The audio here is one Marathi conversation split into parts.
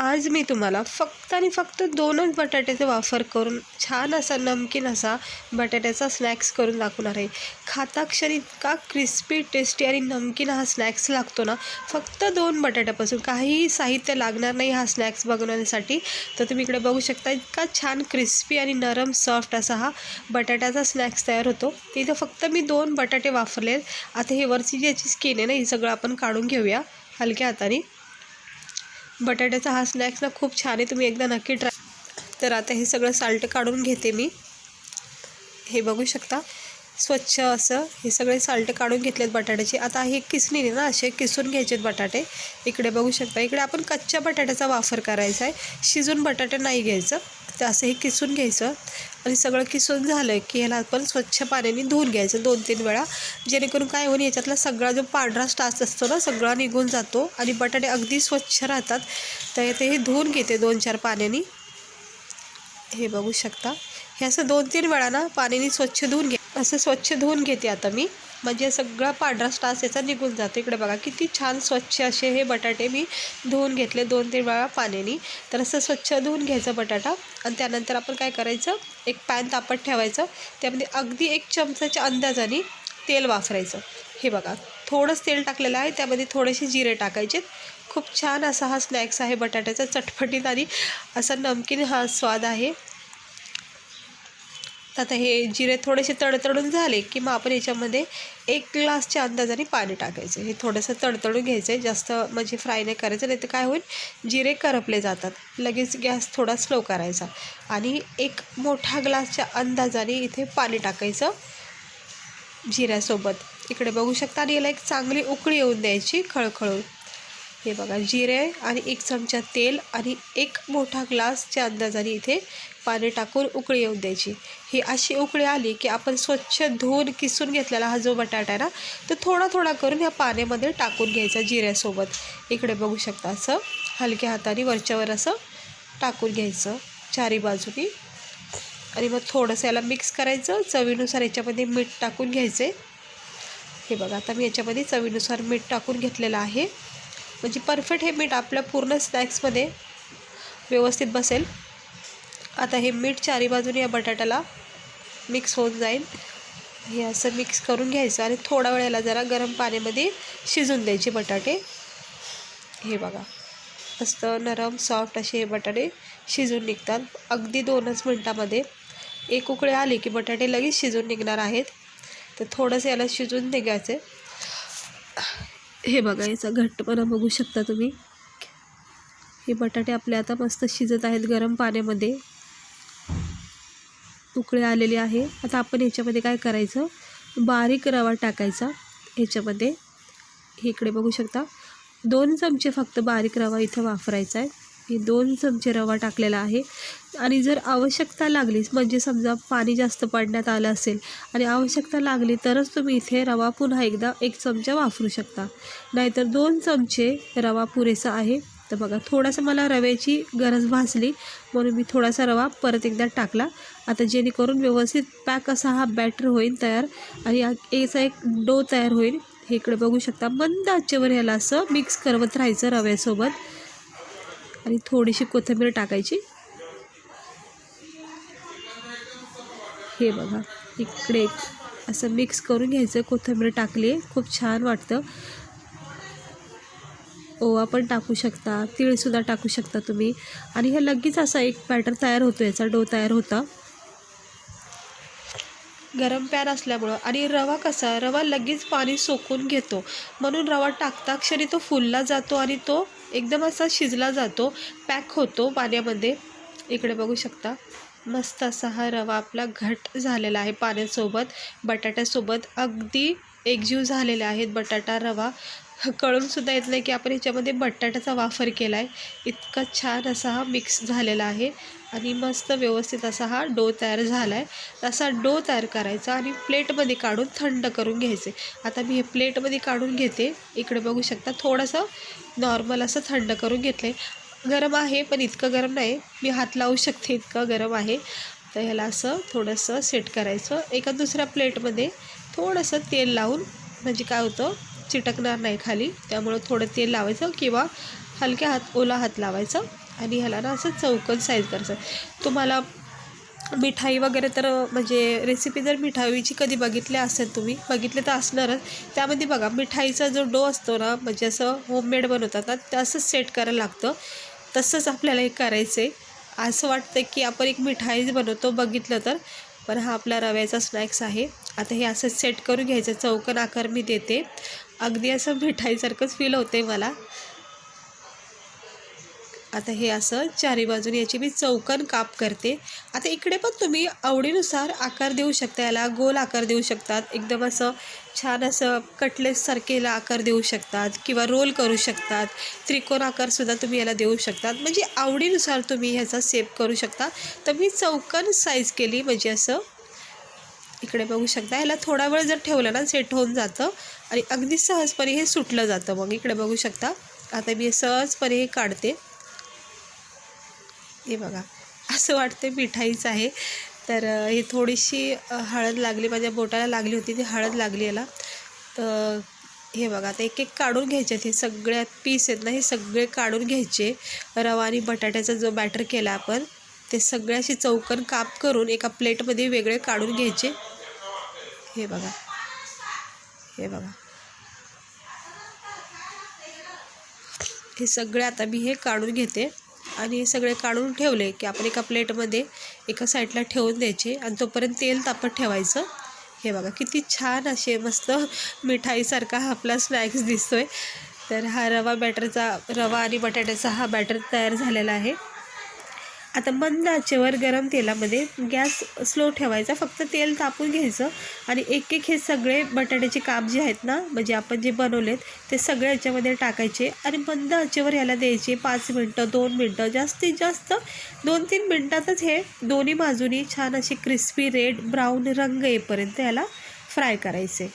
आज मी तुम्हाला फक्त आणि फक्त 2च बटाट्याचा वापर करून छान असा नमकीन असा बटाट्याचा स्नॅक्स करून दाखवणार आहे. खाता क्षणी इतका क्रिस्पी, टेस्टी आणि नमकीन हा स्नॅक्स लागतो ना. फक्त 2 बटाट्यापासून काहीही साहित्य लागणार नाही हा स्नॅक्स बनवण्यासाठी. तर तुम्ही इकडे बघू शकता इतका छान क्रिस्पी आणि नरम सॉफ्ट असा हा बटाट्याचा स्नॅक्स तयार होतो. इथं फक्त मी 2 बटाटे वापरले. आता हे वरची जी याची स्किन आहे ना, ही सगळं आपण काढून घेऊया हलक्या हाताने. बटाट्याचा हा स्नॅक्स ना खूप छान आहे, तुम्ही एकदा नक्की ट्राय. तर आता हे सगळं साल्ट काढून घेते मी. हे बघू शकता स्वच्छ असं हे सगळे साल्ट काढून घेतलेत बटाट्याचे. आता हे किसणीने ना असे किसून घ्यायचेत बटाटे. इकडे बघू शकता, इकडे आपण कच्च्या बटाट्याचा वापर करायचा आहे, शिजून बटाटे नाही घ्यायचं. तर असं हे किसून घ्यायचं आणि सगळं किसून झालं की ह्याला आपण स्वच्छ पाण्याने धुवून घ्यायचं 2-3 वेळा, जेणेकरून काय होईल याच्यातला सगळा जो पांढरा स्टार्च असतो ना सगळा निघून जातो आणि बटाटे अगदी स्वच्छ राहतात. तर ते हे धुवून घेते 2-4 पाण्याने. हे बघू शकता हे असं 2-3 वेळा ना पाण्याने स्वच्छ धुवून असं स्वच्छ धुवून घेते आता मी, म्हणजे सगळा पांढरा स्टार्च याचा निघून जातो. इकडे बघा किती छान स्वच्छ असे हे बटाटे मी धुवून घेतले 2-3 वेळा पाण्याने. तर असं स्वच्छ धुवून घ्यायचा बटाटा आणि त्यानंतर आपण काय करायचं, एक पॅन तापत ठेवायचं, त्यामध्ये अगदी 1 चमचाच्या अंदाजाने तेल वापरायचं. हे बघा थोडंच तेल टाकलेलं आहे, त्यामध्ये थोडेसे जिरे टाकायचे. खूप छान असा हा स्नॅक्स आहे बटाट्याचा, चटपटीत आणि असा नमकीन हा स्वाद आहे. आता हे जिरे थोडेसे तडतडून झाले की मग आपण याच्यामध्ये 1 ग्लासच्या अंदाजाने पाणी टाकायचं. हे थोडंसं तडतडून घ्यायचं आहे, जास्त म्हणजे फ्राय नाही करायचं, नाही तर काय होईल जिरे करपले जातात. लगेच गॅस थोडा स्लो करायचा आणि 1 मोठा ग्लासच्या अंदाजाने इथे पाणी टाकायचं जिऱ्यासोबत. इकडे बघू शकता आणि याला एक चांगली उकळी येऊन द्यायची खळखळून. हे बघा जिरे आणि 1 चमचा तेल आणि 1 मोठा ग्लासच्या अंदाजाने इथे पाणी टाकून उकळी येऊन द्यायची. ही अशी उकळी आली की आपण स्वच्छ धुवून किसून घेतलेला हा जो बटाटा आहे ना, तो थोडा थोडा करून या पाण्यामध्ये टाकून घ्यायचा जिऱ्यासोबत. इकडे बघू शकता असं हलक्या हाताने वरच्यावर असं टाकून घ्यायचं चारी बाजूनी आणि मग थोडंसं याला मिक्स करायचं. चवीनुसार याच्यामध्ये मीठ टाकून घ्यायचे. हे बघा आता मी याच्यामध्ये चवीनुसार मीठ टाकून घेतलेलं आहे, म्हणजे परफेक्ट हे मीठ आपल्या पूर्ण स्नॅक्समध्ये व्यवस्थित बसेल. आता हे मीठ चारी बाजूने या बटाट्याला मिक्स होऊन जाईल. हे असं मिक्स करून घ्यायचं आणि थोडा वेळेला जरा गरम पाण्यामध्ये शिजून द्यायचे बटाटे. हे बघा मस्त नरम सॉफ्ट असे हे बटाटे शिजून निघतात अगदी 2च मिनटामध्ये. 1 उकळी आली की बटाटे लगेच शिजून निघणार आहेत. तर थोडंसं याला शिजून निघायचं. हे बघा याचा घट्टपणा बघू शकता तुम्ही. हे बटाटे आपले आता मस्त शिजत आहेत गरम पाण्यामध्ये, उकळी आलेली आहे. आता आपण ह्याच्यामध्ये काय करायचं, बारीक रवा टाकायचा ह्याच्यामध्ये. इकडे बघू शकता 2 चमचे फक्त बारीक रवा इथं वापरायचा आहे. हे 2 चमचे रवा टाकलेला आहे. आणि जर आवश्यकता लागलीच, म्हणजे समजा पाणी जास्त पडण्यात आलं असेल आणि आवश्यकता लागली तरच तुम्ही इथे रवा पुन्हा एकदा 1 चमचा वापरू शकता, नाहीतर 2 चमचे रवा पुरेसा आहे. तर बघा थोडासा मला रव्याची गरज भासली म्हणून मी थोडासा रवा परत एकदा टाकला. आता जेणेकरून व्यवस्थित पॅक असा हा बॅटर होईल तयार आणि याचा एक डो तयार होईल. हे इकडे बघू शकता मंद आचेवर ह्याला असं मिक्स करत राहायचं रव्यासोबत आणि थोडीशी कोथिंबीर टाकायची. हे बघा इकडे असं मिक्स करून घ्यायचं. कोथिंबीर टाकली खूप छान वाटतं. ओवा पण टाकू शकता, तीळसुद्धा टाकू शकता तुम्ही. आणि हे लगेच असा एक बॅटर तयार होतो, याचा डो तयार होता. गरम पॅन असल्यामुळं आणि रवा लगेच पाणी सोकून घेतो, म्हणून रवा टाकता क्षणी तो फुलला जातो आणि तो एकदम असा शिजला जातो, पॅक होतो पाण्यामध्ये. इकडे बघू शकता मस्त असा हा रवा आपला घट झालेला आहे पाण्यासोबत, बटाट्यासोबत अगदी एकजीव झालेले आहेत. बटाटा रवा कळूनसुद्धा येत नाही की आपण ह्याच्यामध्ये बटाट्याचा वापर केला आहे. इतका छान असा हा मिक्स झालेला आहे आणि मस्त व्यवस्थित असा हा डो तयार झाला आहे. असा डो तयार करायचा आणि प्लेटमध्ये काढून थंड करून घ्यायचे. आता मी हे प्लेटमध्ये काढून घेते. इकडे बघू शकता थोडंसं नॉर्मल असं थंड करून घेतलं आहे. गरम आहे पण इतकं गरम नाही, मी हात लावू शकते इतकं गरम आहे. तर ह्याला असं थोडंसं सेट करायचं. एका दुसऱ्या प्लेटमध्ये थोडंसं तेल लावून, म्हणजे काय होतं चिटकणार नाही खाली, त्यामुळं थोडं तेल लावायचं किंवा हलक्या ओला हात लावायचा आणि ह्याला ना असं चौकोन साईज करायचं. तुम्हाला मिठाई वगैरे तर म्हणजे रेसिपी जर मिठाईची कधी बघितली असेल, तुम्ही बघितले तर असणारच. त्यामध्ये बघा मिठाईचा जो डो असतो ना, म्हणजे असं होममेड बनवतात ना, तसंच सेट करायला लागतं. तसंच आपल्याला हे करायचं आहे. असं वाटतं की आपण एक मिठाई बनवतो बघितलं तर, पण हा आपला रव्याचा स्नॅक्स आहे. आता हे असं सेट करून घ्यायचं. चौकोन आकार मी देते. अगदी असं मिठाईसारखंच फील होते मला. आता हे असं चारी बाजूने याची मी चौकोन काप करते. आता इकडे पण तुम्ही आवडीनुसार आकार देऊ शकता. याला गोल आकार देऊ शकतात, एकदम असं छान असं कटलेटसारखेला आकार देऊ शकतात किंवा रोल करू शकतात. त्रिकोण आकारसुद्धा तुम्ही याला देऊ शकतात. म्हणजे आवडीनुसार तुम्ही ह्याचा शेप करू शकता. तर मी चौकोन साईज केली, म्हणजे असं इकडे बघू शकता. ह्याला थोडा वेळ जर ठेवलं ना, सेट होऊन जातं आणि अगदी सहजपणे हे सुटलं जातं. मग इकडे बघू शकता. आता मी सहजपणे हे काढते. हे बघा, असं वाटते मिठाईच आहे. तर ही थोडीशी हळद लागली, माझ्या बोटाला लागली होती, ती हळद लागली याला. तर हे बघा, आता एक एक काढून घ्यायचे. हे सगळ्यात पीस आहेत ना, हे सगळे काढून घ्यायचे. रवा आणि बटाट्याचा जो बॅटर केला आपण, ते सगळे असे चौकोन काप करून एका प्लेटमध्ये वेगळे काढून घ्यायचे. हे बघा, हे बघा, हे सगळे आता मी हे काढून घेते. आणि हे सगळे काढून ठेवले की आपण एका प्लेटमध्ये एका साईडला ठेवून द्यायचे आणि तोपर्यंत तेल तापत ठेवायचं. हे बघा, किती छान असे मस्त मिठाईसारखा हा आपला स्नॅक्स दिसतोय. तर हा रवा आणि बटाट्याचा हा बॅटर तयार झालेला आहे. आता मंद आचेवर गरम तेलामध्ये गॅस स्लो ठेवायचा, फक्त तेल तापून घ्यायचं आणि एक एक हे सगळे बटाट्याचे काप जे आहेत ना, म्हणजे आपण जे बनवलेत ते सगळे याच्यामध्ये टाकायचे आणि मंद आचेवर याला द्यायचे 5 मिनटं 2 मिनटं, जास्तीत जास्त 2-3 मिनटातच हे दोन्ही बाजूनी छान असे क्रिस्पी रेड ब्राऊन रंग येईपर्यंत याला फ्राय करायचे.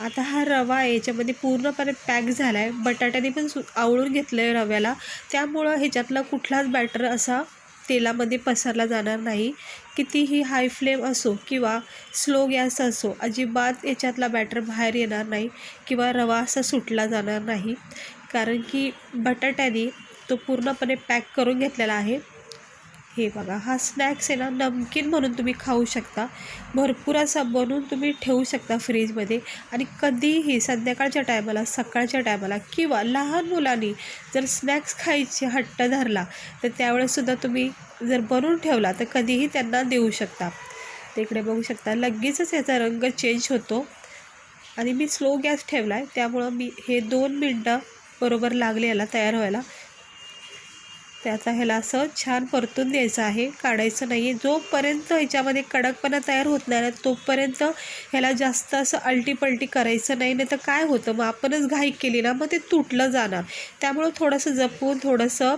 आता हा रवा आहे याच्यामध्ये पूर्णपणे पॅक झाला आहे. बटाट्याने पण आवळून घेतलं आहे रव्याला, त्यामुळं ह्याच्यातला कुठलाच बॅटर असा तेलामध्ये पसरला जाणार नाही. कितीही हाय फ्लेम असो किंवा स्लो गॅस असो, अजिबात याच्यातला बॅटर बाहेर येणार नाही किंवा रवा असा सुटला जाणार नाही, कारण की बटाट्याने तो पूर्णपणे पॅक करून घेतलेला आहे. हे बघा, हा स्नॅक्स आहे ना, नमकीन म्हणून तुम्ही खाऊ शकता. भरपूर असा बनवून तुम्ही ठेवू शकता फ्रीजमध्ये आणि कधीही संध्याकाळच्या टायमाला, सकाळच्या टायमाला किंवा लहान मुलांनी जर स्नॅक्स खायची हट्ट धरला तर त्यावेळेससुद्धा तुम्ही जर बनवून ठेवला तर कधीही त्यांना देऊ शकता. तर इकडे बघू शकता, लगेचच याचा रंग चेंज होतो आणि मी स्लो गॅस ठेवला आहे, त्यामुळं मी हे 2 मिनटं बरोबर लागले याला तयार व्हायला. त्याचा ह्याला असं छान परतून द्यायचं आहे, काढायचं नाही आहे. जोपर्यंत ह्याच्यामध्ये कडकपणा तयार होत नाही ना, तोपर्यंत ह्याला जास्त असं अलटीपलटी करायचं नाही. नाही तर काय होतं, मग आपणच घाई केली ना, मग ते तुटलं जाणार. त्यामुळं थोडंसं जपून, थोडंसं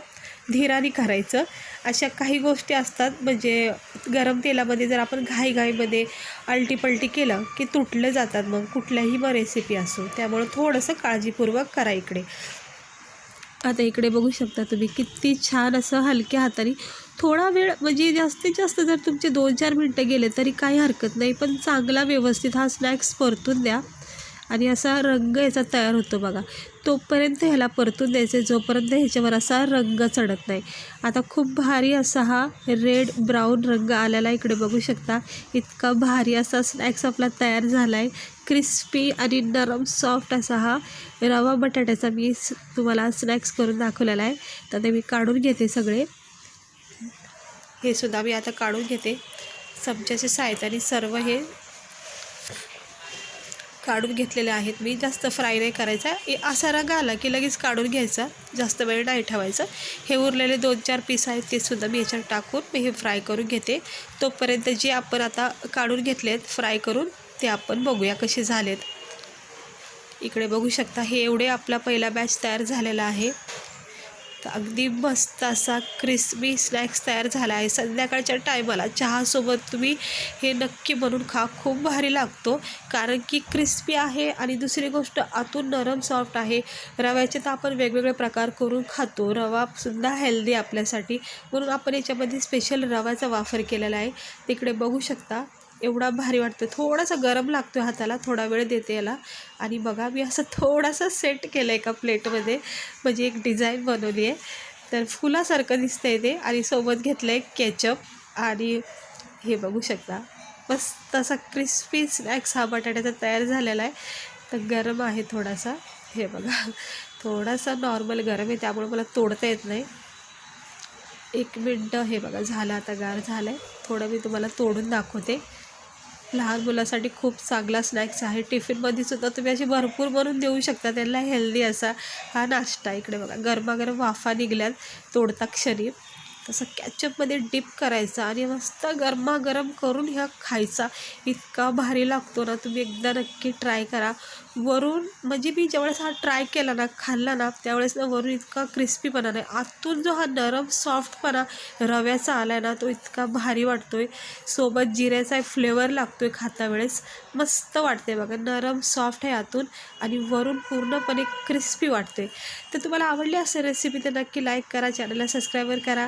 धीराने करायचं. अशा काही गोष्टी असतात, म्हणजे गरम तेलामध्ये जर आपण घाईमध्ये अलटीपलटी केलं की तुटले जातात, मग कुठल्याही मग रेसिपी असो. त्यामुळं थोडंसं काळजीपूर्वक करा इकडे. आता इकडे बघू शकता तुम्ही, किती छान असं हलक्या हाताने थोडा वेळ, म्हणजे जास्तीत जास्त जर तुमचे 2-4 मिनटं गेले तरी काही हरकत नाही, पण चांगला व्यवस्थित हा स्नॅक्स परतून द्या आणि असा रंग याचा तयार होतो बघा, तोपर्यंत ह्याला परतून द्यायचं आहे, जोपर्यंत ह्याच्यावर असा रंग चढत नाही. आता खूप भारी असा हा रेड ब्राऊन रंग आलेला इकडे बघू शकता. इतका भारी असा स्नॅक्स आपला तयार झाला आहे. क्रिस्पी आणि नरम सॉफ्ट असा हा रवा बटाट्याचा मी तुम्हाला स्नॅक्स करून दाखवलेला आहे. तर ते मी काढून घेते सगळे. हे सुद्धा मी आता काढून घेते चमच्याच्या सहाय्याने. सर्व हे काढून घेतलेले आहेत मी. जास्त फ्राय नाही करायचा, असा रंग आला की लगेच काढून घ्यायचा, जास्त वेळ नाही ठेवायचं. हे उरलेले 2-4 पीस आहेत ते सुद्धा मी याच्यात टाकून मी हे फ्राय करून घेते. तोपर्यंत जे आपण आता काढून घेतलेत फ्राय करून ते आपण बघूया कसे झालेत. इकडे बघू शकता, हे एवढे आपला पहिला बॅच तयार झालेला आहे. तर अगदी मस्त असा क्रिस्पी स्नॅक्स तयार झाला आहे. संध्याकाळच्या टायमाला चहासोबत तुम्ही हे नक्की बनवून खा, खूप भारी लागतो, कारण की क्रिस्पी आहे आणि दुसरी गोष्ट आतून नरम सॉफ्ट आहे. रव्याचे तर आपण वेगवेगळे प्रकार करून खातो, रवासुद्धा हेल्दी आपल्यासाठी, म्हणून आपण याच्यामध्ये स्पेशल रव्याचा वापर केलेला आहे. तिकडे बघू शकता, एवढा भारी वाटतो. थोडासा गरम लागतो हाताला, थोडा वेळ देते याला. आणि बघा मी असं थोडासा सेट केलं आहे एका प्लेटमध्ये, म्हणजे एक डिझाईन बनवली आहे. तर फुलासारखं दिसतं आहे ते. आणि सोबत घेतलं आहे केचप आणि हे बघू शकता मस्त असा क्रिस्पी स्नॅक्स हा बटाट्याचा तयार झालेला आहे. तर गरम आहे थोडासा, हे बघा थोडासा नॉर्मल गरम आहे त्यामुळे मला तोडता येत नाही. 1 मिनटं, हे बघा झालं आता, गार झालं आहे. थोडं मी तुम्हाला तोडून दाखवते. लहान मुलासाठी खूप चांगला स्नॅक्स आहे. टिफिनमध्ये सुद्धा तुम्ही अशी भरपूर बनवून देऊ शकता त्यांना, हेल्दी असा हा नाश्ता. इकडे बघा गरमागरम वाफा निघल्यात तोडता क्षणी. तसं कॅचअपमध्ये डिप करायचा आणि मस्त गरमागरम करून ह्या खायचा. इतका भारी लागतो ना, तुम्ही एकदा नक्की ट्राय करा. वरून म्हणजे मी ज्यावेळेस हा ट्राय केला ना, खाल्ला ना, त्यावेळेस ना वरून इतका क्रिस्पीपणा नाही, आतून जो हा नरम सॉफ्टपणा रव्याचा आला आहे ना, तो इतका भारी वाटतो आहे. सोबत जिऱ्याचा फ्लेवर लागतो आहे खाता वेळेस, मस्त वाटते बघा. नरम सॉफ्ट आहे आतून आणि वरून पूर्णपणे क्रिस्पी वाटते. तर तुम्हाला आवडली असेल रेसिपी तर नक्की लाईक करा, चॅनलला सबस्क्राईबर करा.